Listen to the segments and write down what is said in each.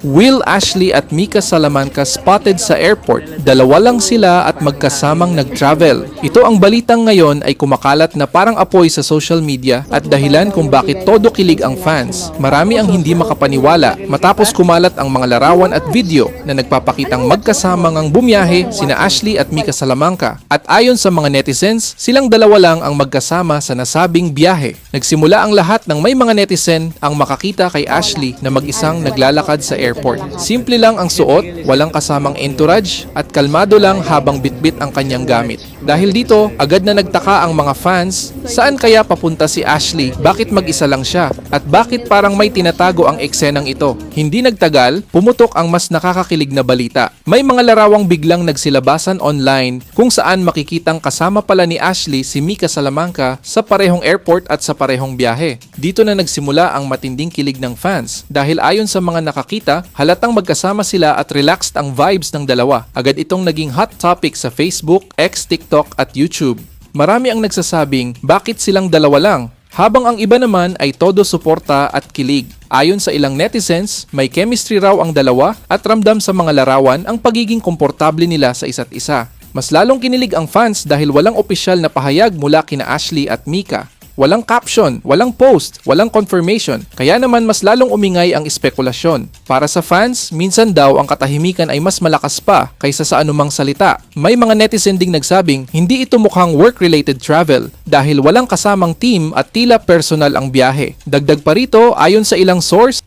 Will Ashley at Mika Salamanca spotted sa airport. Dalawa lang sila at magkasamang nag-travel. Ito ang balitang ngayon ay kumakalat na parang apoy sa social media at dahilan kung bakit todo kilig ang fans. Marami ang hindi makapaniwala matapos kumalat ang mga larawan at video na nagpapakitang magkasamang ang bumiyahe sina Ashley at Mika Salamanca. At ayon sa mga netizens, silang dalawa lang ang magkasama sa nasabing biyahe. Nagsimula ang lahat ng may mga netizen ang makakita kay Ashley na mag-isang naglalakad sa airport. Simple lang ang suot, walang kasamang entourage at kalmado lang habang bitbit ang kanyang gamit. Dahil dito, agad na nagtaka ang mga fans, saan kaya papunta si Ashley? Bakit mag-isa lang siya? At bakit parang may tinatago ang eksenang ito? Hindi nagtagal, pumutok ang mas nakakakilig na balita. May mga larawang biglang nagsilabasan online kung saan makikitang kasama pala ni Ashley si Mika Salamanca sa parehong airport at sa parehong biyahe. Dito na nagsimula ang matinding kilig ng fans dahil ayon sa mga nakakita, halatang magkasama sila at relaxed ang vibes ng dalawa. Agad itong naging hot topic sa Facebook, X, TikTok at YouTube. Marami ang nagsasabing bakit silang dalawa lang, habang ang iba naman ay todo suporta at kilig. Ayon sa ilang netizens, may chemistry raw ang dalawa at ramdam sa mga larawan ang pagiging komportable nila sa isa't isa. Mas lalong kinilig ang fans dahil walang opisyal na pahayag mula kina Ashley at Mika. Walang caption, walang post, walang confirmation. Kaya naman mas lalong umingay ang espekulasyon. Para sa fans, minsan daw ang katahimikan ay mas malakas pa kaysa sa anumang salita. May mga netizen ding nagsabing hindi ito mukhang work-related travel dahil walang kasamang team at tila personal ang biyahe. Dagdag pa rito, ayon sa ilang source,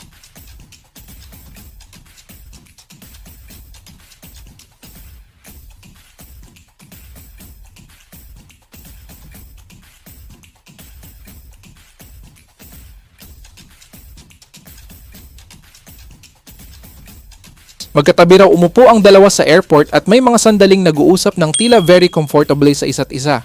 magkatabi raw umupo ang dalawa sa airport at may mga sandaling nag-uusap ng tila very comfortable sa isa't isa.